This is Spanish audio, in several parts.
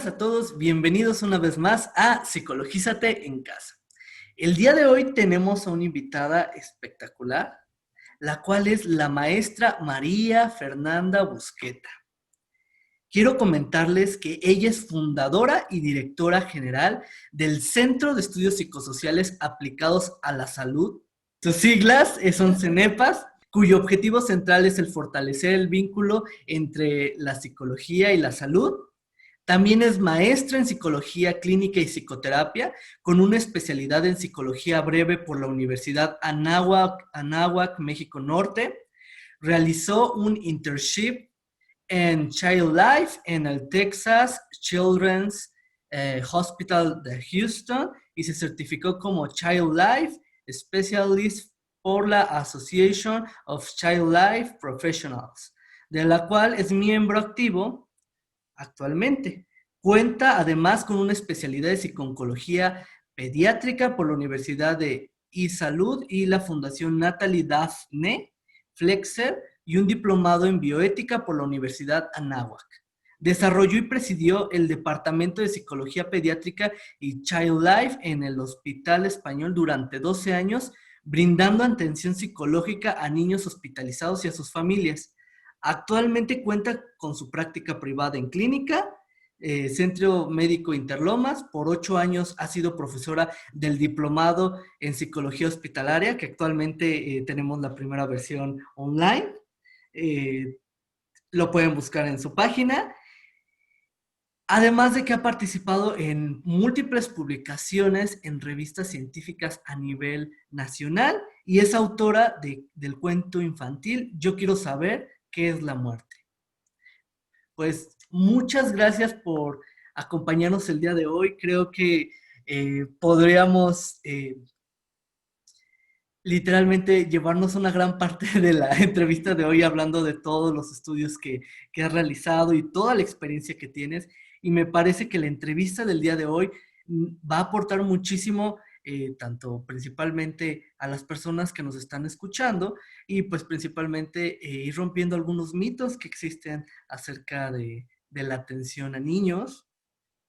buenas a todos, bienvenidos una vez más a Psicologízate en Casa. El día de hoy tenemos a una invitada espectacular, la cual es la maestra María Fernanda Busqueta. Quiero comentarles que ella es fundadora y directora general del Centro de Estudios Psicosociales Aplicados a la Salud. Sus siglas son CENEPAS, cuyo objetivo central es el fortalecer el vínculo entre la psicología y la salud. También es maestra en psicología clínica y psicoterapia, con una especialidad en psicología breve por la Universidad Anáhuac, México Norte. Realizó un internship en Child Life en el Texas Children's Hospital de Houston y se certificó como Child Life Specialist por la Association of Child Life Professionals, de la cual es miembro activo actualmente. Cuenta además con una especialidad de psico-oncología pediátrica por la Universidad de iSalud y la Fundación Natalie Daphne Flexer y un diplomado en bioética por la Universidad Anáhuac. Desarrolló y presidió el Departamento de Psicología Pediátrica y Child Life en el Hospital Español durante 12 años, brindando atención psicológica a niños hospitalizados y a sus familias. Actualmente cuenta con su práctica privada en clínica, Centro Médico Interlomas. Por 8 años ha sido profesora del diplomado en psicología hospitalaria, que actualmente tenemos la primera versión online. Lo pueden buscar en su página. Además de que ha participado en múltiples publicaciones en revistas científicas a nivel nacional y es autora del cuento infantil Yo quiero saber qué es la muerte. Pues muchas gracias por acompañarnos el día de hoy. Creo que podríamos literalmente llevarnos una gran parte de la entrevista de hoy hablando de todos los estudios que has realizado y toda la experiencia que tienes. Y me parece que la entrevista del día de hoy va a aportar muchísimo, tanto principalmente a las personas que nos están escuchando y pues principalmente ir rompiendo algunos mitos que existen acerca de la atención a niños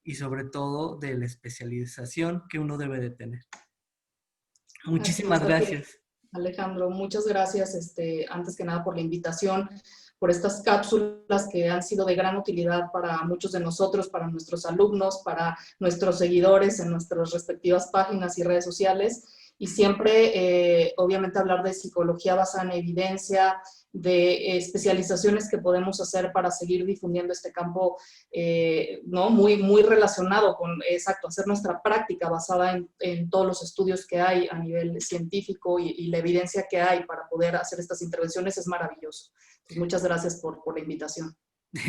y sobre todo de la especialización que uno debe de tener. Así Muchísimas es, gracias. Alejandro, muchas gracias antes que nada por la invitación, por estas cápsulas que han sido de gran utilidad para muchos de nosotros, para nuestros alumnos, para nuestros seguidores en nuestras respectivas páginas y redes sociales. Y siempre, obviamente, hablar de psicología basada en evidencia, de especializaciones que podemos hacer para seguir difundiendo este campo, ¿no? muy relacionado con, exacto, hacer nuestra práctica basada en todos los estudios que hay a nivel científico y la evidencia que hay para poder hacer estas intervenciones es maravilloso. Pues muchas gracias por la invitación.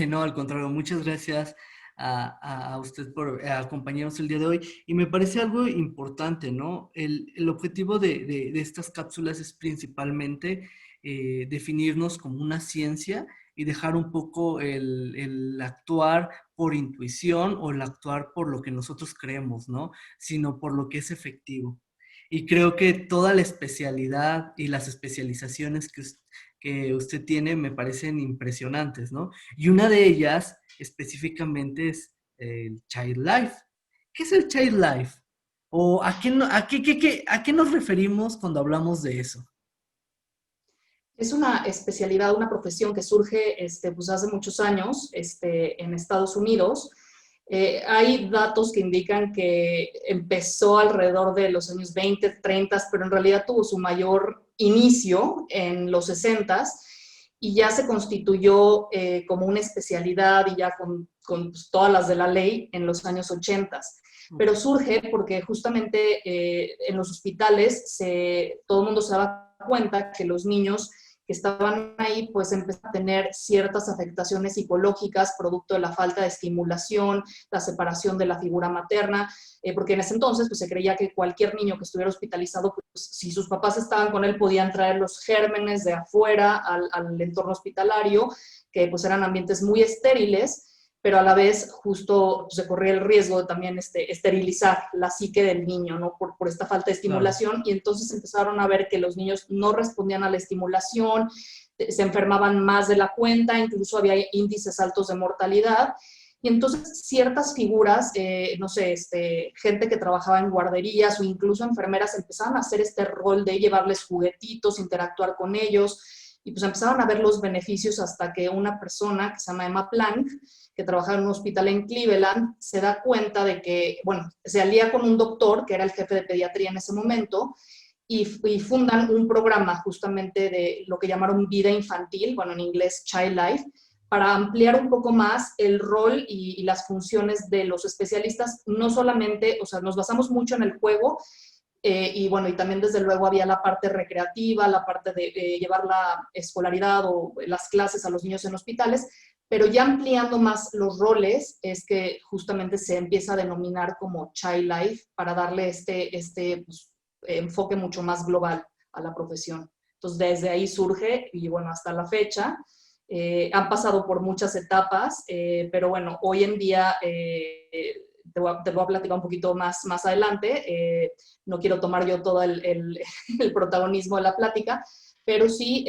No, al contrario, muchas gracias a usted por acompañarnos el día de hoy. Y me parece algo importante, ¿no? El objetivo de estas cápsulas es principalmente definirnos como una ciencia y dejar un poco el actuar por intuición o el actuar por lo que nosotros creemos, ¿no? Sino por lo que es efectivo. Y creo que toda la especialidad y las especializaciones que usted tiene me parecen impresionantes, ¿no? Y una de ellas específicamente es el Child Life. ¿Qué es el Child Life? ¿O a qué nos referimos cuando hablamos de eso? Es una especialidad, una profesión que surge pues hace muchos años en Estados Unidos. Hay datos que indican que empezó alrededor de los años 20, 30, pero en realidad tuvo su mayor inicio en los 60 y ya se constituyó como una especialidad y ya con pues, todas las de la ley en los años 80. Pero surge porque justamente en los hospitales todo el mundo se daba cuenta que los niños que estaban ahí, pues empezaron a tener ciertas afectaciones psicológicas producto de la falta de estimulación, la separación de la figura materna, porque en ese entonces pues, se creía que cualquier niño que estuviera hospitalizado, pues, si sus papás estaban con él, podían traer los gérmenes de afuera al entorno hospitalario, que pues eran ambientes muy estériles, pero a la vez justo se corría el riesgo de también esterilizar la psique del niño, ¿no? Por esta falta de estimulación, claro. Y entonces empezaron a ver que los niños no respondían a la estimulación, se enfermaban más de la cuenta, incluso había índices altos de mortalidad, Y entonces ciertas figuras, no sé, gente que trabajaba en guarderías o incluso enfermeras empezaban a hacer este rol de llevarles juguetitos, interactuar con ellos, y pues empezaban a ver los beneficios hasta que una persona que se llama Emma Plank, que trabajaba en un hospital en Cleveland, se da cuenta de que, bueno, se alía con un doctor que era el jefe de pediatría en ese momento, y fundan un programa justamente de lo que llamaron vida infantil, bueno, en inglés Child Life, para ampliar un poco más el rol y las funciones de los especialistas, no solamente, o sea, nos basamos mucho en el juego, y bueno, y también desde luego había la parte recreativa, la parte de llevar la escolaridad o las clases a los niños en hospitales, pero ya ampliando más los roles es que justamente se empieza a denominar como Child Life para darle pues, enfoque mucho más global a la profesión. Entonces desde ahí surge y bueno, hasta la fecha. Han pasado por muchas etapas, pero bueno, hoy en día te voy a platicar un poquito más adelante. No quiero tomar yo todo el protagonismo de la plática, pero sí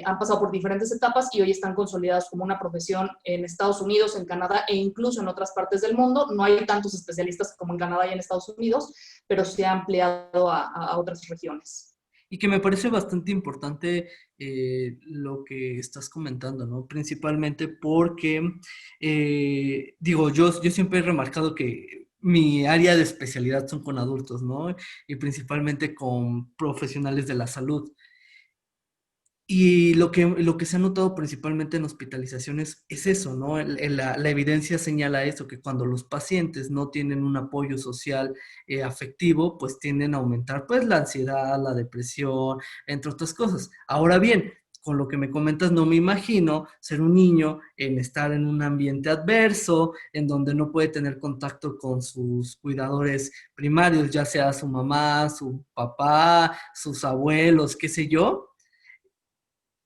han pasado por diferentes etapas y hoy están consolidados como una profesión en Estados Unidos, en Canadá e incluso en otras partes del mundo. No hay tantos especialistas como en Canadá y en Estados Unidos, pero se ha ampliado a otras regiones. Y que me parece bastante importante lo que estás comentando, ¿no? Principalmente porque, digo, yo siempre he remarcado que mi área de especialidad son con adultos, ¿no? Y principalmente con profesionales de la salud. Y lo que se ha notado principalmente en hospitalizaciones es eso, ¿no? La evidencia señala eso, que cuando los pacientes no tienen un apoyo social afectivo, pues tienden a aumentar pues la ansiedad, la depresión, entre otras cosas. Ahora bien, con lo que me comentas, no me imagino ser un niño en estar en un ambiente adverso, en donde no puede tener contacto con sus cuidadores primarios, ya sea su mamá, su papá, sus abuelos, qué sé yo,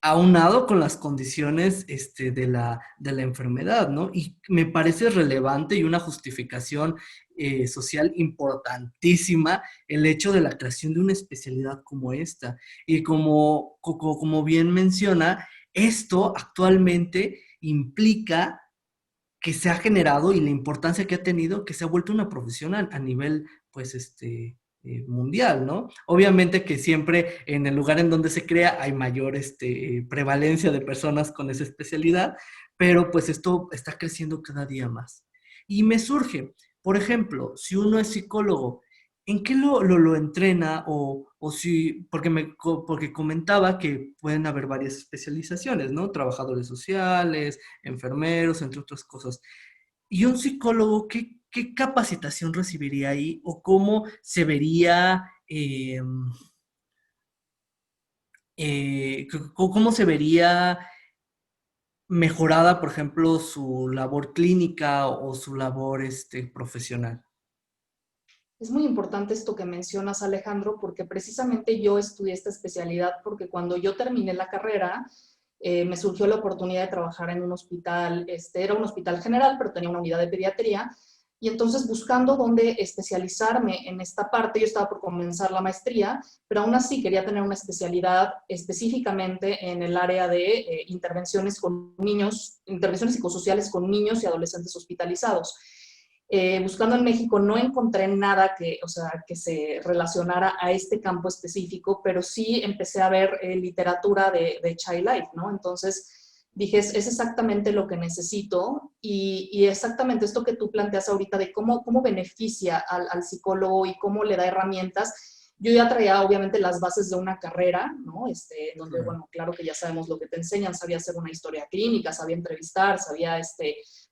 aunado con las condiciones de la enfermedad, ¿no? Y me parece relevante y una justificación social importantísima el hecho de la creación de una especialidad como esta. Y como bien menciona, esto actualmente implica que se ha generado y la importancia que ha tenido, que se ha vuelto una profesión a nivel, pues, mundial, ¿no? Obviamente que siempre en el lugar en donde se crea hay mayor prevalencia de personas con esa especialidad, pero pues esto está creciendo cada día más. Y me surge, por ejemplo, si uno es psicólogo, ¿en qué lo entrena? O si, porque comentaba que pueden haber varias especializaciones, ¿no? Trabajadores sociales, enfermeros, entre otras cosas. ¿Y un psicólogo qué capacitación recibiría ahí o cómo se vería, cómo se vería mejorada, por ejemplo, su labor clínica o su labor profesional? Es muy importante esto que mencionas, Alejandro, porque precisamente yo estudié esta especialidad porque cuando yo terminé la carrera, me surgió la oportunidad de trabajar en un hospital, era un hospital general, pero tenía una unidad de pediatría, y entonces buscando dónde especializarme en esta parte, yo estaba por comenzar la maestría, pero aún así quería tener una especialidad específicamente en el área de intervenciones con niños, intervenciones psicosociales con niños y adolescentes hospitalizados. Buscando en México no encontré nada que, o sea, que se relacionara a este campo específico, pero sí empecé a ver literatura de Child Life, ¿no? Entonces dije, es exactamente lo que necesito y exactamente esto que tú planteas ahorita de cómo beneficia al psicólogo y cómo le da herramientas. Yo ya traía obviamente las bases de una carrera, ¿no? Donde, Claro. bueno, claro que ya sabemos lo que te enseñan, sabía hacer una historia clínica, sabía entrevistar, sabía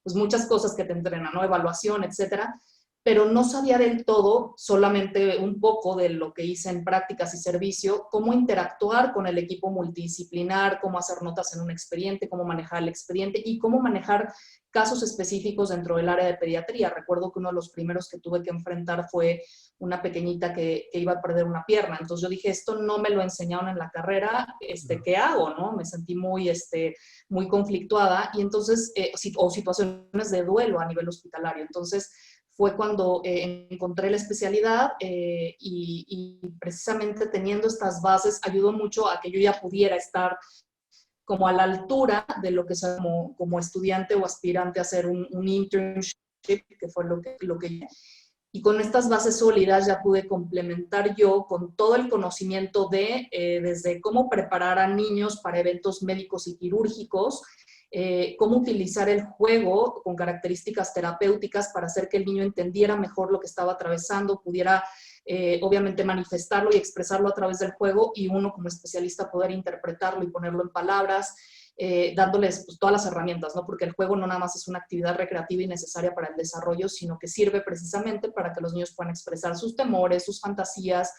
pues muchas cosas que te entrenan, ¿no? Evaluación, etcétera, pero no sabía del todo, solamente un poco de lo que hice en prácticas y servicio, cómo interactuar con el equipo multidisciplinar, cómo hacer notas en un expediente, cómo manejar el expediente y cómo manejar casos específicos dentro del área de pediatría. Recuerdo que uno de los primeros que tuve que enfrentar fue una pequeñita que iba a perder una pierna. Entonces yo dije, esto no me lo enseñaron en la carrera, ¿qué hago? ¿No? Me sentí muy conflictuada y entonces, o situaciones de duelo a nivel hospitalario. Entonces, fue cuando encontré la especialidad y precisamente teniendo estas bases ayudó mucho a que yo ya pudiera estar como a la altura de lo que es como estudiante o aspirante a hacer un internship, que fue lo que y con estas bases sólidas ya pude complementar yo con todo el conocimiento de desde cómo preparar a niños para eventos médicos y quirúrgicos, cómo utilizar el juego con características terapéuticas para hacer que el niño entendiera mejor lo que estaba atravesando, pudiera obviamente manifestarlo y expresarlo a través del juego, y uno como especialista poder interpretarlo y ponerlo en palabras, dándoles pues, todas las herramientas, ¿no? Porque el juego no nada más es una actividad recreativa y necesaria para el desarrollo, sino que sirve precisamente para que los niños puedan expresar sus temores, sus fantasías,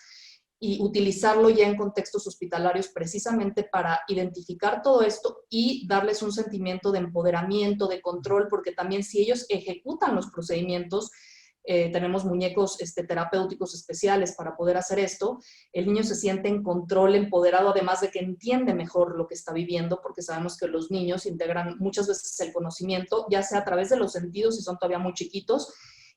y utilizarlo ya en contextos hospitalarios precisamente para identificar todo esto y darles un sentimiento de empoderamiento, de control, porque también si ellos ejecutan los procedimientos, tenemos muñecos terapéuticos especiales para poder hacer esto, el niño se siente en control, empoderado, además de que entiende mejor lo que está viviendo, porque sabemos que los niños integran muchas veces el conocimiento, ya sea a través de los sentidos si son todavía muy chiquitos,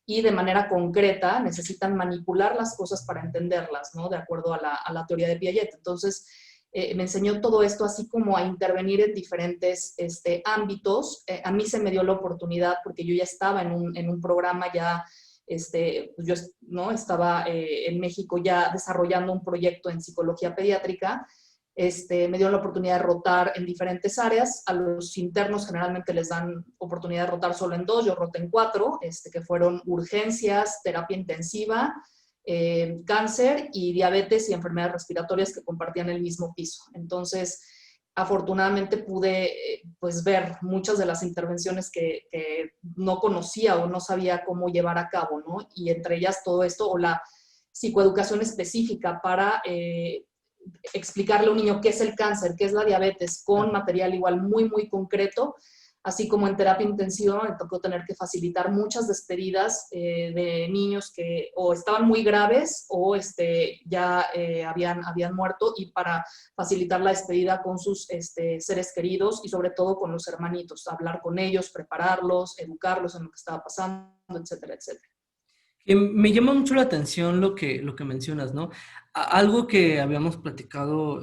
y de manera concreta necesitan manipular las cosas para entenderlas, ¿no? De acuerdo a la teoría de Piaget. Entonces, me enseñó todo esto así como a intervenir en diferentes ámbitos. A mí se me dio la oportunidad, porque yo ya estaba en un programa ya, pues yo ¿no? estaba en México ya desarrollando un proyecto en psicología pediátrica. Me dieron la oportunidad de rotar en diferentes áreas. A los internos generalmente les dan oportunidad de rotar solo en 2, yo roté en 4, que fueron urgencias, terapia intensiva, cáncer y diabetes y enfermedades respiratorias, que compartían el mismo piso. Entonces, afortunadamente pude pues ver muchas de las intervenciones que no conocía o no sabía cómo llevar a cabo, ¿no? Y entre ellas todo esto, o la psicoeducación específica para explicarle a un niño qué es el cáncer, qué es la diabetes, con material igual muy, muy concreto, así como en terapia intensiva me tocó tener que facilitar muchas despedidas de niños que o estaban muy graves o ya habían muerto, y para facilitar la despedida con sus seres queridos y sobre todo con los hermanitos, hablar con ellos, prepararlos, educarlos en lo que estaba pasando, etcétera, etcétera. Me llama mucho la atención lo que mencionas, ¿no? Algo que habíamos platicado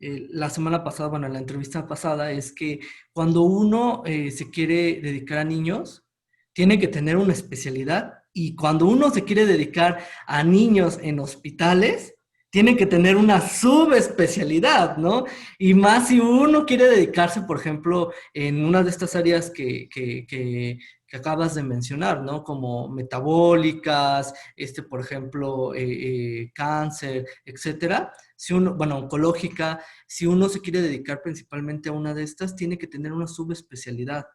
la semana pasada, bueno, en la entrevista pasada, es que cuando uno se quiere dedicar a niños, tiene que tener una especialidad, y cuando uno se quiere dedicar a niños en hospitales, tiene que tener una subespecialidad, ¿no? Y más si uno quiere dedicarse, por ejemplo, en una de estas áreas que acabas de mencionar, ¿no? Como metabólicas, por ejemplo, cáncer, etcétera. Si uno, bueno, oncológica, si uno se quiere dedicar principalmente a una de estas, tiene que tener una subespecialidad.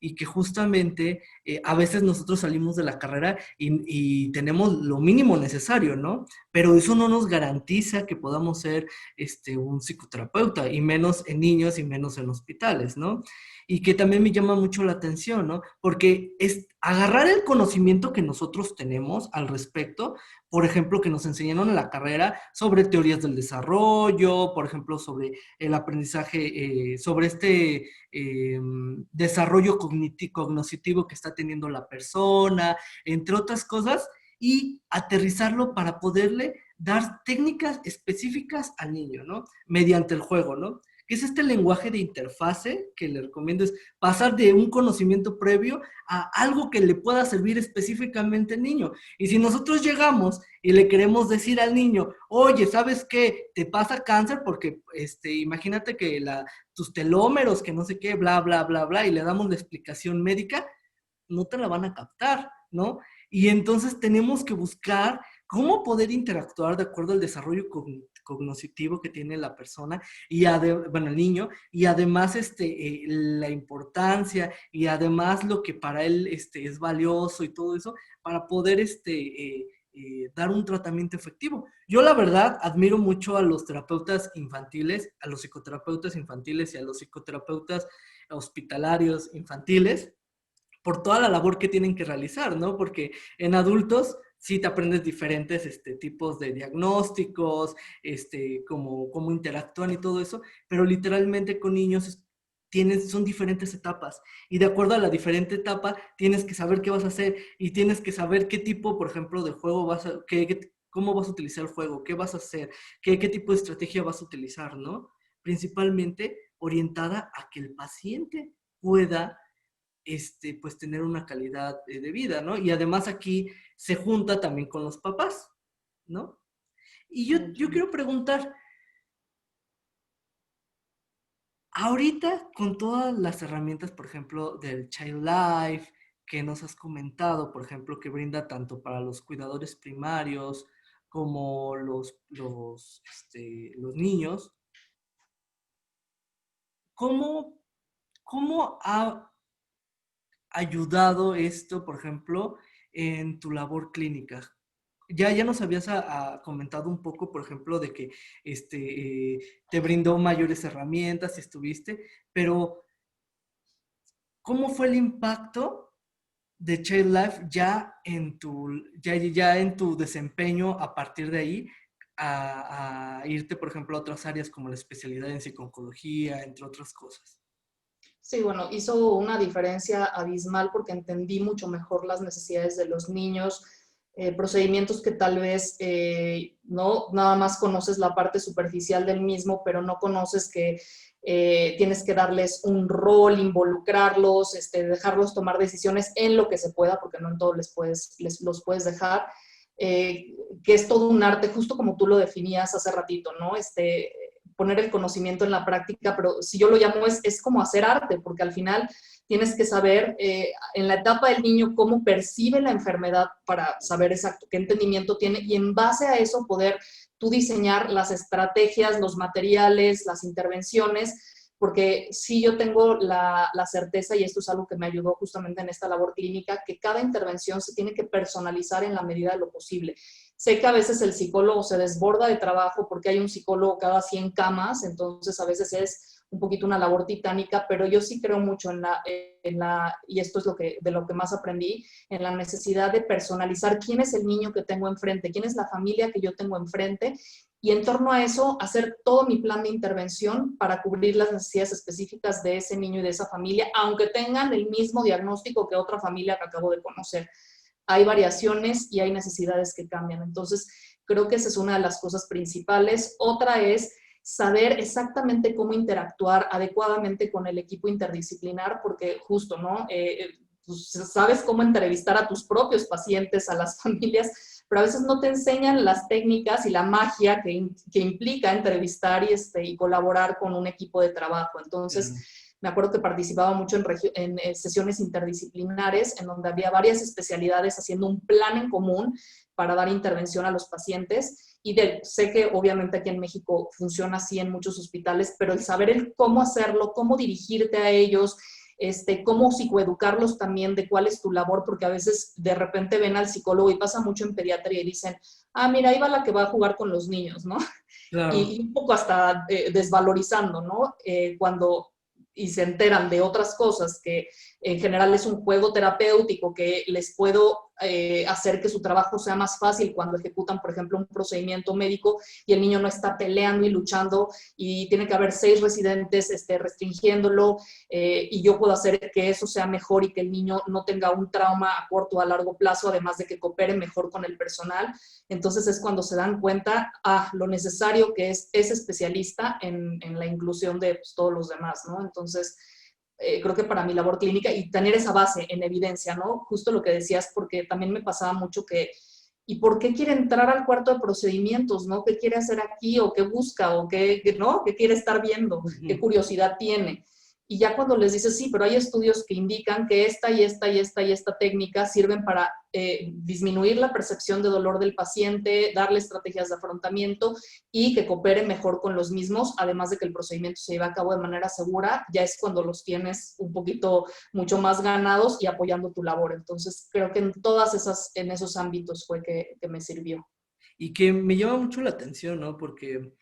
Y que justamente a veces nosotros salimos de la carrera y tenemos lo mínimo necesario, ¿no? Pero eso no nos garantiza que podamos ser un psicoterapeuta, y menos en niños y menos en hospitales, ¿no? Y que también me llama mucho la atención, ¿no? Porque es agarrar el conocimiento que nosotros tenemos al respecto, por ejemplo, que nos enseñaron en la carrera sobre teorías del desarrollo, por ejemplo, sobre el aprendizaje, sobre desarrollo cognitivo que está teniendo la persona, entre otras cosas, y aterrizarlo para poderle dar técnicas específicas al niño, ¿no? Mediante el juego, ¿no? Que es este lenguaje de interfase que le recomiendo, es pasar de un conocimiento previo a algo que le pueda servir específicamente al niño. Y si nosotros llegamos y le queremos decir al niño, oye, ¿sabes qué? Te pasa cáncer porque, imagínate que tus telómeros, que no sé qué, bla, bla, bla, bla, y le damos la explicación médica, no te la van a captar, ¿no? Y entonces tenemos que buscar cómo poder interactuar de acuerdo al desarrollo cognitivo que tiene la persona, y bueno, el niño, y además la importancia, y además lo que para él es valioso y todo eso, para poder dar un tratamiento efectivo. Yo la verdad admiro mucho a los terapeutas infantiles, a los psicoterapeutas infantiles y a los psicoterapeutas hospitalarios infantiles, por toda la labor que tienen que realizar, ¿no? Porque en adultos sí te aprendes diferentes tipos de diagnósticos, cómo interactúan y todo eso, pero literalmente con niños son diferentes etapas, y de acuerdo a la diferente etapa tienes que saber qué vas a hacer, y tienes que saber qué tipo, por ejemplo, de juego cómo vas a utilizar el juego, qué vas a hacer, qué tipo de estrategia vas a utilizar, ¿no? Principalmente orientada a que el paciente pueda pues tener una calidad de vida, ¿no? Y además aquí se junta también con los papás, ¿no? Y yo quiero preguntar, ahorita con todas las herramientas, por ejemplo, del Child Life, que nos has comentado, por ejemplo, que brinda tanto para los cuidadores primarios como los niños, ¿cómo, cómo ha ayudado esto, por ejemplo, en tu labor clínica? Ya nos habías comentado un poco, por ejemplo, de que te brindó mayores herramientas y estuviste, pero ¿cómo fue el impacto de Child Life ya en tu desempeño a partir de ahí a irte, por ejemplo, a otras áreas como la especialidad en psicología, entre otras cosas? Sí, bueno, hizo una diferencia abismal porque entendí mucho mejor las necesidades de los niños, procedimientos que tal vez no nada más conoces la parte superficial del mismo, pero no conoces que tienes que darles un rol, involucrarlos, dejarlos tomar decisiones en lo que se pueda, porque no en todo los puedes dejar, que es todo un arte, justo como tú lo definías hace ratito, ¿no? Poner el conocimiento en la práctica, pero si yo lo llamo es como hacer arte, porque al final tienes que saber en la etapa del niño cómo percibe la enfermedad para saber exacto qué entendimiento tiene y en base a eso poder tú diseñar las estrategias, los materiales, las intervenciones, porque sí yo tengo la certeza, y esto es algo que me ayudó justamente en esta labor clínica, que cada intervención se tiene que personalizar en la medida de lo posible. Sé que a veces el psicólogo se desborda de trabajo porque hay un psicólogo cada 100 camas, entonces a veces es un poquito una labor titánica, pero yo sí creo mucho y esto es de lo que más aprendí, en la necesidad de personalizar quién es el niño que tengo enfrente, quién es la familia que yo tengo enfrente, y en torno a eso hacer todo mi plan de intervención para cubrir las necesidades específicas de ese niño y de esa familia, aunque tengan el mismo diagnóstico que otra familia que acabo de conocer. Hay variaciones y hay necesidades que cambian. Entonces, creo que esa es una de las cosas principales. Otra es saber exactamente cómo interactuar adecuadamente con el equipo interdisciplinar, porque justo, ¿no? Pues, sabes cómo entrevistar a tus propios pacientes, a las familias, pero a veces no te enseñan las técnicas y la magia que implica entrevistar y colaborar con un equipo de trabajo. Entonces, me acuerdo que participaba mucho en sesiones interdisciplinares en donde había varias especialidades haciendo un plan en común para dar intervención a los pacientes. Y sé que obviamente aquí en México funciona así en muchos hospitales, pero el saber el cómo hacerlo, cómo dirigirte a ellos, cómo psicoeducarlos también de cuál es tu labor, porque a veces de repente ven al psicólogo y pasa mucho en pediatría y dicen, ah, mira, ahí va la que va a jugar con los niños, ¿no? Claro. Y un poco hasta desvalorizando, ¿no? Y se enteran de otras cosas, que en general es un juego terapéutico, que les puedo hacer que su trabajo sea más fácil cuando ejecutan, por ejemplo, un procedimiento médico y el niño no está peleando y luchando y tiene que haber 6 residentes restringiéndolo, y yo puedo hacer que eso sea mejor y que el niño no tenga un trauma a corto o a largo plazo, además de que coopere mejor con el personal. Entonces es cuando se dan cuenta lo necesario que es ese especialista en la inclusión de pues, todos los demás, ¿no? Entonces, creo que para mi labor clínica y tener esa base en evidencia, ¿no? Justo lo que decías, porque también me pasaba mucho que, ¿y por qué quiere entrar al cuarto de procedimientos, no? ¿Qué quiere hacer aquí o qué busca o ¿no? ¿Qué quiere estar viendo? ¿Qué curiosidad tiene? Y ya cuando les dices, sí, pero hay estudios que indican que esta y esta y esta y esta técnica sirven para disminuir la percepción de dolor del paciente, darle estrategias de afrontamiento y que coopere mejor con los mismos, además de que el procedimiento se lleve a cabo de manera segura, ya es cuando los tienes un poquito mucho más ganados y apoyando tu labor. Entonces, creo que en esos ámbitos fue que me sirvió. Y que me llama mucho la atención, ¿no? Porque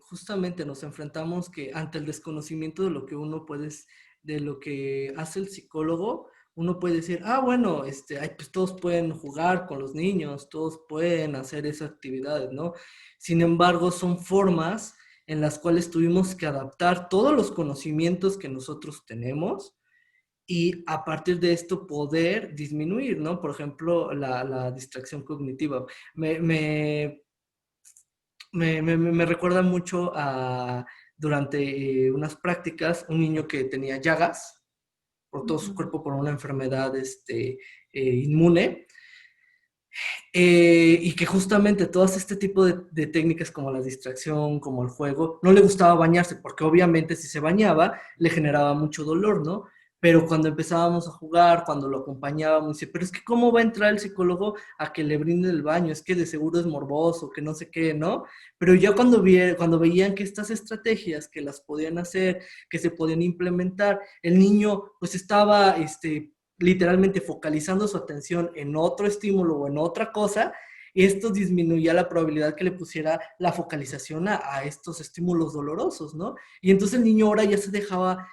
justamente nos enfrentamos que ante el desconocimiento de lo que de lo que hace el psicólogo, uno puede decir, ah, bueno, ay, pues todos pueden jugar con los niños, todos pueden hacer esas actividades, ¿no? Sin embargo, son formas en las cuales tuvimos que adaptar todos los conocimientos que nosotros tenemos y a partir de esto poder disminuir, ¿no? Por ejemplo, la distracción cognitiva. Me recuerda mucho a durante unas prácticas un niño que tenía llagas por todo su cuerpo por una enfermedad inmune, y que justamente todas este tipo de técnicas como la distracción, como el juego, no le gustaba bañarse, porque obviamente si se bañaba le generaba mucho dolor, ¿no? Pero cuando empezábamos a jugar, cuando lo acompañábamos, dice, pero es que ¿cómo va a entrar el psicólogo a que le brinde el baño? Es que de seguro es morboso, que no sé qué, ¿no? Pero ya cuando veían que estas estrategias, que las podían hacer, que se podían implementar, el niño pues estaba, literalmente focalizando su atención en otro estímulo o en otra cosa, esto disminuía la probabilidad que le pusiera la focalización a estos estímulos dolorosos, ¿no? Y entonces el niño ahora ya se dejaba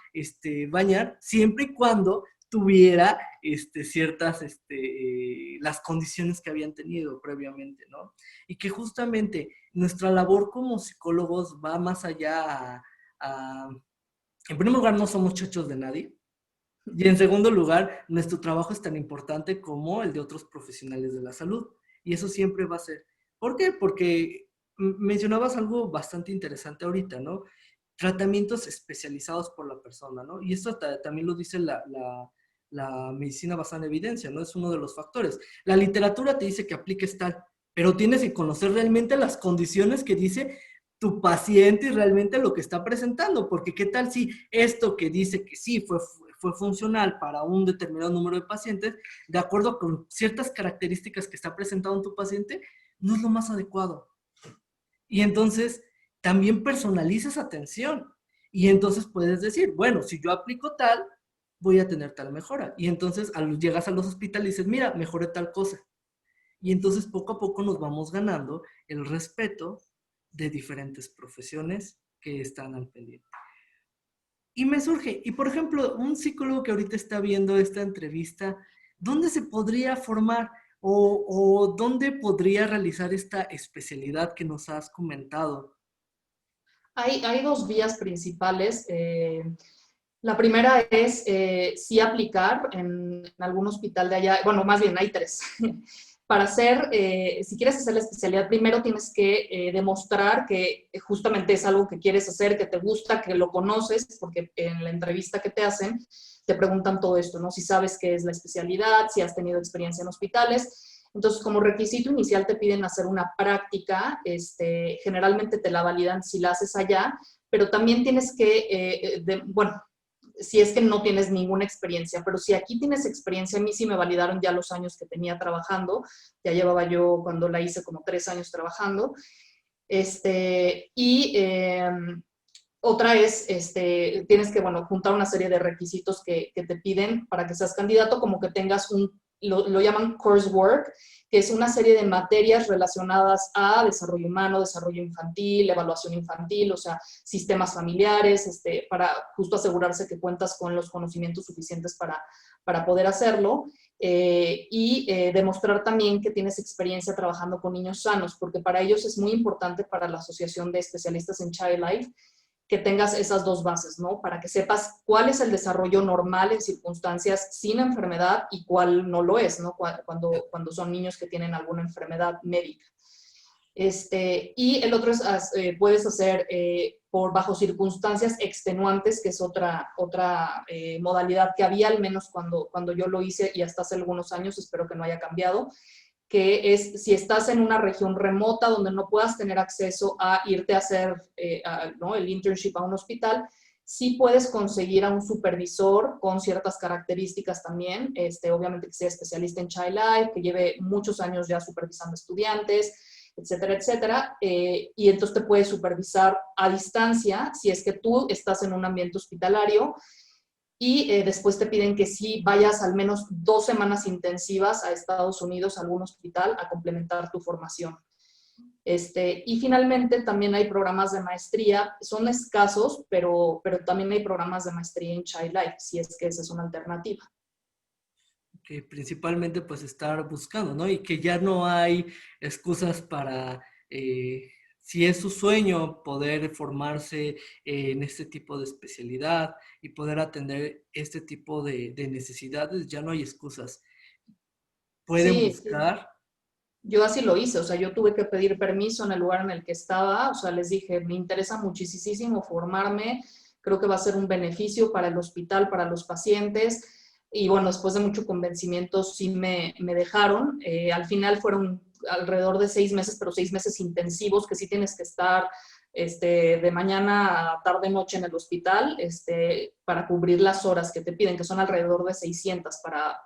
bañar siempre y cuando tuviera ciertas, las condiciones que habían tenido previamente, ¿no? Y que justamente nuestra labor como psicólogos va más allá en primer lugar, no somos chachos de nadie, y en segundo lugar, nuestro trabajo es tan importante como el de otros profesionales de la salud. Y eso siempre va a ser. ¿Por qué? Porque mencionabas algo bastante interesante ahorita, ¿no? Tratamientos especializados por la persona, ¿no? Y esto también lo dice la medicina basada en evidencia, ¿no? Es uno de los factores. La literatura te dice que apliques tal, pero tienes que conocer realmente las condiciones que dice tu paciente y realmente lo que está presentando, porque qué tal si esto que dice que sí fue funcional para un determinado número de pacientes, de acuerdo con ciertas características que está presentado en tu paciente, no es lo más adecuado. Y entonces también personalizas atención. Y entonces puedes decir, bueno, si yo aplico tal, voy a tener tal mejora. Y entonces llegas a los hospitales y dices, mira, mejoré tal cosa. Y entonces poco a poco nos vamos ganando el respeto de diferentes profesiones que están al pendiente. Y me surge, y por ejemplo, un psicólogo que ahorita está viendo esta entrevista, ¿dónde se podría formar o dónde podría realizar esta especialidad que nos has comentado? Hay dos vías principales. La primera es sí aplicar en algún hospital de allá, bueno, más bien hay tres. Para hacer, si quieres hacer la especialidad, primero tienes que demostrar que justamente es algo que quieres hacer, que te gusta, que lo conoces, porque en la entrevista que te hacen te preguntan todo esto, ¿no? Si sabes qué es la especialidad, si has tenido experiencia en hospitales. Entonces, como requisito inicial te piden hacer una práctica, generalmente te la validan si la haces allá, pero también tienes que, bueno, si es que no tienes ninguna experiencia, pero si aquí tienes experiencia, a mí sí me validaron ya los años que tenía trabajando, ya llevaba yo cuando la hice como 3 años trabajando, y otra es, tienes que, bueno, juntar una serie de requisitos que te piden para que seas candidato, como que tengas lo llaman coursework, que es una serie de materias relacionadas a desarrollo humano, desarrollo infantil, evaluación infantil, o sea, sistemas familiares, para justo asegurarse que cuentas con los conocimientos suficientes para poder hacerlo. Demostrar también que tienes experiencia trabajando con niños sanos, porque para ellos es muy importante, para la Asociación de Especialistas en Child Life, que tengas esas dos bases, ¿no? Para que sepas cuál es el desarrollo normal en circunstancias sin enfermedad y cuál no lo es, ¿no? Cuando son niños que tienen alguna enfermedad médica. Y el otro es, puedes hacer bajo circunstancias extenuantes, que es otra modalidad que había, al menos cuando yo lo hice, y hasta hace algunos años, espero que no haya cambiado, que es si estás en una región remota donde no puedas tener acceso a irte a hacer ¿no? el internship a un hospital, sí puedes conseguir a un supervisor con ciertas características también, obviamente que sea especialista en Child Life, que lleve muchos años ya supervisando estudiantes, etcétera, etcétera, y entonces te puede supervisar a distancia si es que tú estás en un ambiente hospitalario, y después te piden que sí vayas al menos 2 semanas intensivas a Estados Unidos, a algún hospital, a complementar tu formación. Y finalmente también hay programas de maestría, son escasos, pero también hay programas de maestría en Child Life, si es que esa es una alternativa. Que principalmente pues estar buscando, ¿no? Y que ya no hay excusas para, si es su sueño, poder formarse en este tipo de especialidad y poder atender este tipo de necesidades, ya no hay excusas. Pueden Sí, sí. buscar Yo así lo hice, o sea, yo tuve que pedir permiso en el lugar en el que estaba, o sea, les dije, me interesa muchísimo formarme, creo que va a ser un beneficio para el hospital, para los pacientes, y bueno, después de mucho convencimiento sí me dejaron. Al final fueron alrededor de 6 meses, pero 6 meses intensivos, que sí tienes que estar de mañana a tarde noche en el hospital, para cubrir las horas que te piden, que son alrededor de 600 para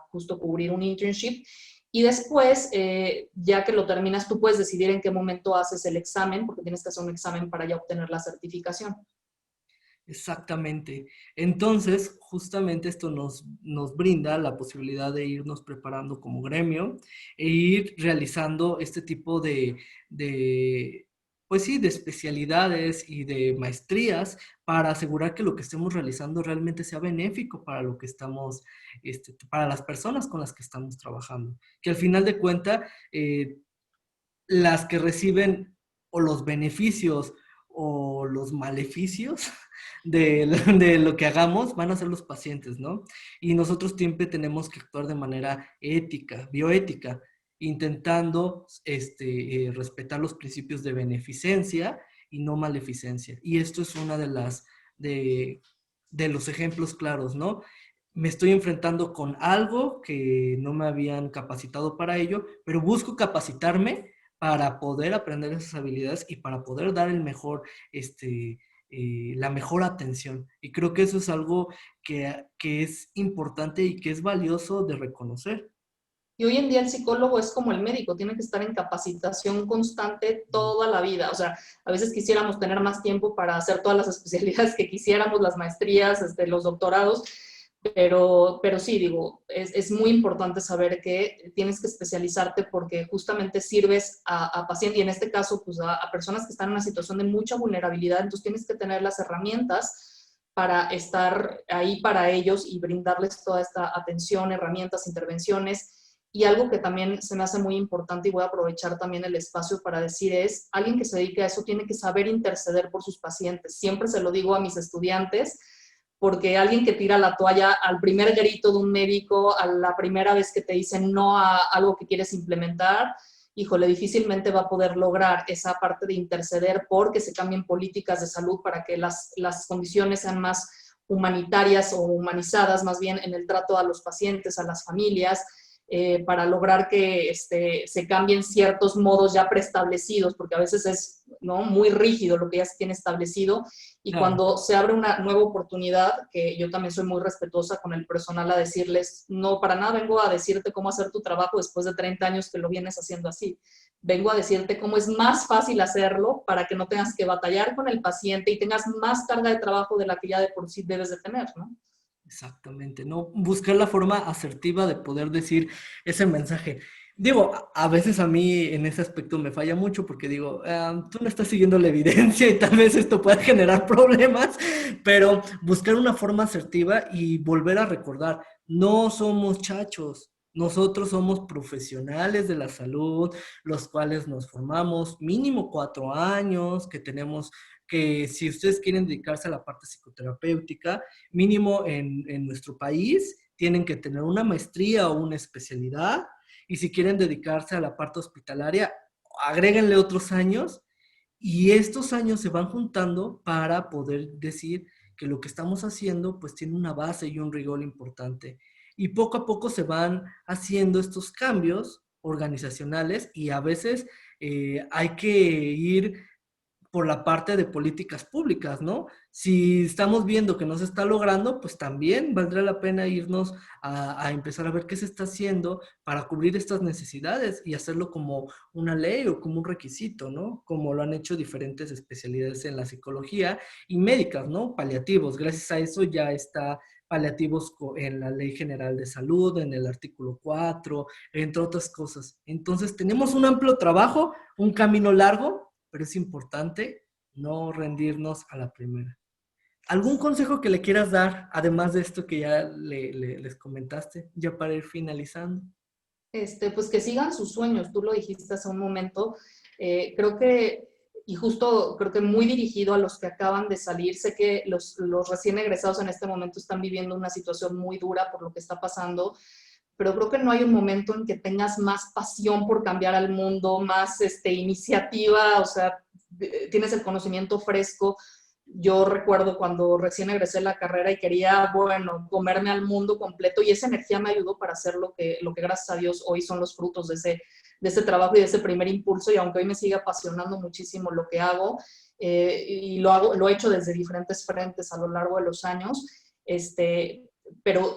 justo cubrir un internship. Y después, ya que lo terminas, tú puedes decidir en qué momento haces el examen, porque tienes que hacer un examen para ya obtener la certificación. Exactamente. Entonces, justamente esto nos brinda la posibilidad de irnos preparando como gremio e ir realizando este tipo pues sí, de especialidades y de maestrías para asegurar que lo que estemos realizando realmente sea benéfico para lo que estamos, para las personas con las que estamos trabajando. Que al final de cuentas, las que reciben o los beneficios o los maleficios de lo que hagamos van a ser los pacientes, ¿no? Y nosotros siempre tenemos que actuar de manera ética, bioética, intentando respetar los principios de beneficencia y no maleficencia. Y esto es una de, de los ejemplos claros, ¿no? Me estoy enfrentando con algo que no me habían capacitado para ello, pero busco capacitarme para poder aprender esas habilidades y para poder dar la mejor atención. Y creo que eso es algo que es importante y que es valioso de reconocer. Y hoy en día el psicólogo es como el médico, tiene que estar en capacitación constante toda la vida. O sea, a veces quisiéramos tener más tiempo para hacer todas las especialidades que quisiéramos, las maestrías, los doctorados, pero sí, digo, es muy importante saber que tienes que especializarte porque justamente sirves a pacientes y en este caso, pues a personas que están en una situación de mucha vulnerabilidad, entonces tienes que tener las herramientas para estar ahí para ellos y brindarles toda esta atención, herramientas, intervenciones. Y algo que también se me hace muy importante y voy a aprovechar también el espacio para decir es, alguien que se dedique a eso tiene que saber interceder por sus pacientes. Siempre se lo digo a mis estudiantes, porque alguien que tira la toalla al primer grito de un médico, a la primera vez que te dicen no a algo que quieres implementar, híjole, difícilmente va a poder lograr esa parte de interceder porque se cambien políticas de salud para que las condiciones sean más humanitarias o humanizadas, más bien en el trato a los pacientes, a las familias, para lograr que se cambien ciertos modos ya preestablecidos, porque a veces es, ¿no?, muy rígido lo que ya se tiene establecido, y Claro. cuando se abre una nueva oportunidad, que yo también soy muy respetuosa con el personal a decirles, no, para nada vengo a decirte cómo hacer tu trabajo después de 30 años que lo vienes haciendo así. Vengo a decirte cómo es más fácil hacerlo para que no tengas que batallar con el paciente y tengas más carga de trabajo de la que ya de por sí debes de tener, ¿no? Exactamente, ¿no? Buscar la forma asertiva de poder decir ese mensaje. Digo, a veces a mí en ese aspecto me falla mucho porque digo, tú no estás siguiendo la evidencia y tal vez esto pueda generar problemas, pero buscar una forma asertiva y volver a recordar, no somos chachos, nosotros somos profesionales de la salud, los cuales nos formamos mínimo 4 años, que tenemos que si ustedes quieren dedicarse a la parte psicoterapéutica, mínimo en nuestro país, tienen que tener una maestría o una especialidad, y si quieren dedicarse a la parte hospitalaria, agréguenle otros años, y estos años se van juntando para poder decir que lo que estamos haciendo pues tiene una base y un rigor importante. Y poco a poco se van haciendo estos cambios organizacionales y a veces hay que ir por la parte de políticas públicas, ¿no? Si estamos viendo que no se está logrando, pues también valdrá la pena irnos a empezar a ver qué se está haciendo para cubrir estas necesidades y hacerlo como una ley o como un requisito, ¿no? Como lo han hecho diferentes especialidades en la psicología y médicas, ¿no? Paliativos. Gracias a eso ya está paliativos en la Ley General de Salud, en el artículo 4, entre otras cosas. Entonces, tenemos un amplio trabajo, un camino largo, pero es importante no rendirnos a la primera. ¿Algún consejo que le quieras dar, además de esto que ya les comentaste, ya para ir finalizando? Pues que sigan sus sueños, tú lo dijiste hace un momento, creo que, y justo creo que muy dirigido a los que acaban de salir, sé que los recién egresados en este momento están viviendo una situación muy dura por lo que está pasando, pero creo que no hay un momento en que tengas más pasión por cambiar al mundo, más iniciativa, o sea, tienes el conocimiento fresco. Yo recuerdo cuando recién egresé de la carrera y quería, bueno, comerme al mundo completo, y esa energía me ayudó para hacer lo que gracias a Dios hoy son los frutos de ese trabajo y de ese primer impulso, y aunque hoy me sigue apasionando muchísimo lo que hago, y lo he hecho desde diferentes frentes a lo largo de los años, pero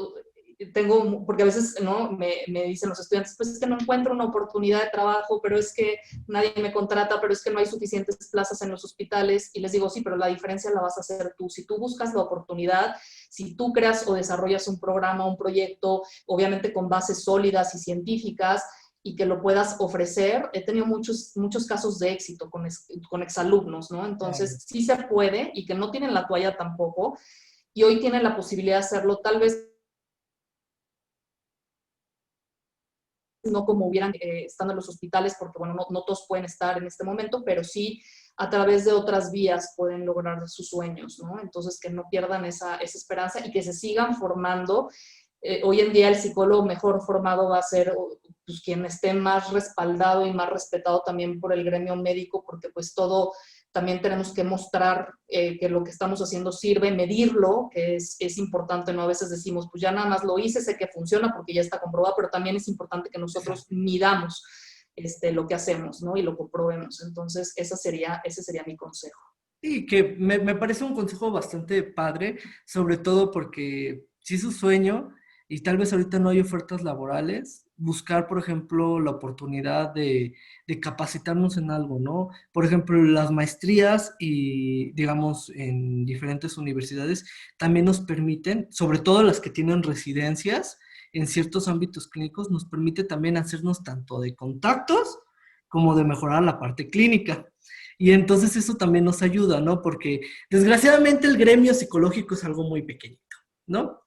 porque a veces ¿no? me dicen los estudiantes, pues es que no encuentro una oportunidad de trabajo, pero es que nadie me contrata, pero es que no hay suficientes plazas en los hospitales, y les digo, sí, pero la diferencia la vas a hacer tú. Si tú buscas la oportunidad, si tú creas o desarrollas un programa, un proyecto, obviamente con bases sólidas y científicas, y que lo puedas ofrecer. He tenido muchos casos de éxito con exalumnos, ¿no? Claro. Entonces, sí se puede, y que no tienen la toalla tampoco, y hoy tienen la posibilidad de hacerlo, tal vez no como hubieran estando en los hospitales, porque bueno, no todos pueden estar en este momento, pero sí a través de otras vías pueden lograr sus sueños, ¿no? Entonces, que no pierdan esa esperanza y que se sigan formando. Hoy en día el psicólogo mejor formado va a ser pues, quien esté más respaldado y más respetado también por el gremio médico, porque pues todo también tenemos que mostrar que lo que estamos haciendo sirve, medirlo, que es importante, ¿no? A veces decimos, pues ya nada más lo hice, sé que funciona porque ya está comprobado, pero también es importante que nosotros Exacto. midamos lo que hacemos, ¿no? Y lo comprobemos. Entonces, ese sería mi consejo. Sí, que me parece un consejo bastante padre, sobre todo porque si es su sueño y tal vez ahorita no hay ofertas laborales, buscar, por ejemplo, la oportunidad de capacitarnos en algo, ¿no? Por ejemplo, las maestrías y, digamos, en diferentes universidades también nos permiten, sobre todo las que tienen residencias en ciertos ámbitos clínicos, nos permite también hacernos tanto de contactos como de mejorar la parte clínica. Y entonces eso también nos ayuda, ¿no? Porque desgraciadamente el gremio psicológico es algo muy pequeñito, ¿no?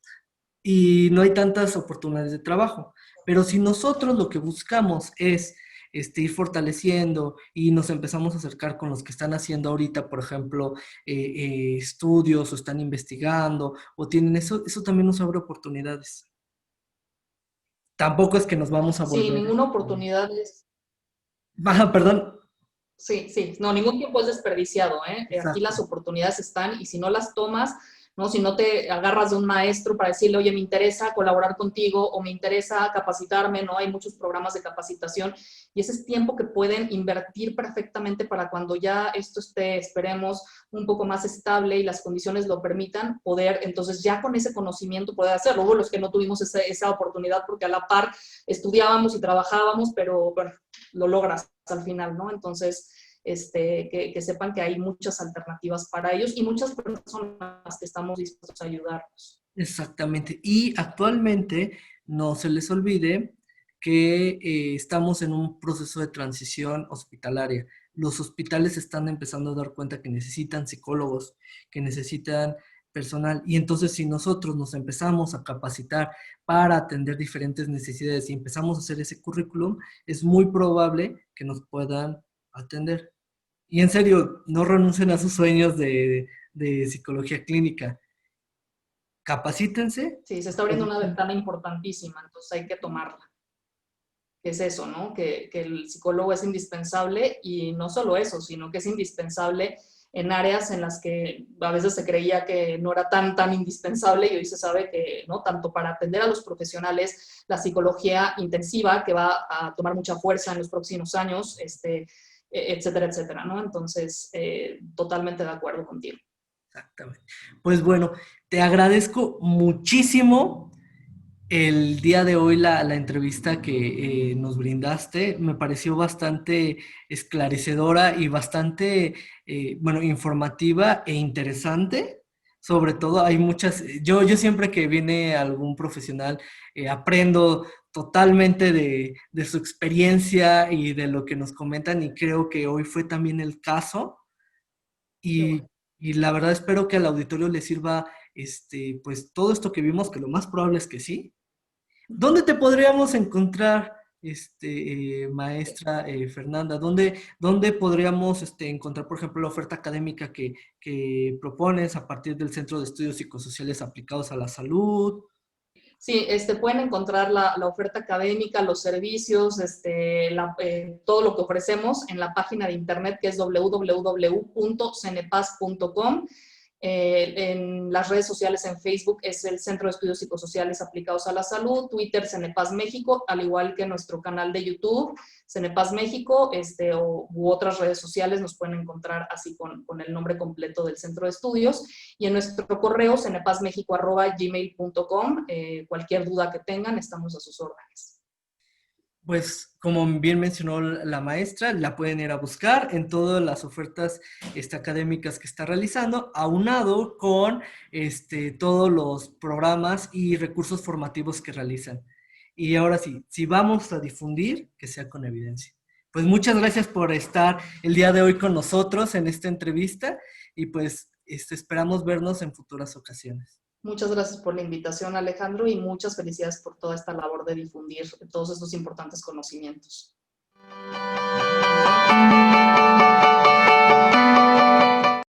Y no hay tantas oportunidades de trabajo. Pero si nosotros lo que buscamos es ir fortaleciendo y nos empezamos a acercar con los que están haciendo ahorita, por ejemplo, estudios o están investigando o tienen eso, eso también nos abre oportunidades. Tampoco es que nos vamos a Sí, volver. ninguna oportunidad es. Baja, perdón. Sí, sí, no, ningún tiempo es desperdiciado, ¿eh? Aquí Exacto. las oportunidades están, y si no las tomas, ¿no? Si no te agarras de un maestro para decirle, oye, me interesa colaborar contigo o me interesa capacitarme, ¿no? Hay muchos programas de capacitación, y ese es tiempo que pueden invertir perfectamente para cuando ya esto esté, esperemos, un poco más estable y las condiciones lo permitan, poder entonces ya con ese conocimiento poder hacerlo. Luego los que no tuvimos esa oportunidad porque a la par estudiábamos y trabajábamos, pero bueno, lo logras al final, ¿no? Entonces, que sepan que hay muchas alternativas para ellos y muchas personas que estamos dispuestos a ayudarlos. Exactamente. Y actualmente no se les olvide que estamos en un proceso de transición hospitalaria. Los hospitales están empezando a dar cuenta que necesitan psicólogos, que necesitan personal. Y entonces si nosotros nos empezamos a capacitar para atender diferentes necesidades y empezamos a hacer ese currículum, es muy probable que nos puedan atender. Y en serio, no renuncien a sus sueños de psicología clínica. Capacítense. Sí, se está abriendo una ventana importantísima, entonces hay que tomarla. Que es eso, ¿no? Que el psicólogo es indispensable, y no solo eso, sino que es indispensable en áreas en las que a veces se creía que no era tan indispensable, y hoy se sabe que, ¿no? Tanto para atender a los profesionales, la psicología intensiva, que va a tomar mucha fuerza en los próximos años, etcétera, etcétera, ¿no? Entonces, totalmente de acuerdo contigo. Exactamente. Pues bueno, te agradezco muchísimo el día de hoy la entrevista que nos brindaste. Me pareció bastante esclarecedora y bastante, bueno, informativa e interesante. Sobre todo, hay muchas, yo siempre que viene algún profesional, aprendo totalmente de su experiencia y de lo que nos comentan, y creo que hoy fue también el caso. Qué Y, bueno. y la verdad espero que al auditorio le sirva pues todo esto que vimos, que lo más probable es que sí. ¿Dónde te podríamos encontrar, maestra Fernanda? ¿Dónde podríamos encontrar, por ejemplo, la oferta académica que propones a partir del Centro de Estudios Psicosociales Aplicados a la Salud? Sí, pueden encontrar la oferta académica, los servicios, todo lo que ofrecemos en la página de internet que es www.cenepas.com. En las redes sociales, en Facebook es el Centro de Estudios Psicosociales Aplicados a la Salud, Twitter Cenepas México, al igual que nuestro canal de YouTube Cenepas México, u otras redes sociales nos pueden encontrar así con el nombre completo del Centro de Estudios, y en nuestro correo cenepasmexico@gmail.com. Cualquier duda que tengan, estamos a sus órdenes. Pues como bien mencionó la maestra, la pueden ir a buscar en todas las ofertas académicas que está realizando, aunado con todos los programas y recursos formativos que realizan. Y ahora sí, si vamos a difundir, que sea con evidencia. Pues muchas gracias por estar el día de hoy con nosotros en esta entrevista y pues esperamos vernos en futuras ocasiones. Muchas gracias por la invitación, Alejandro, y muchas felicidades por toda esta labor de difundir todos estos importantes conocimientos.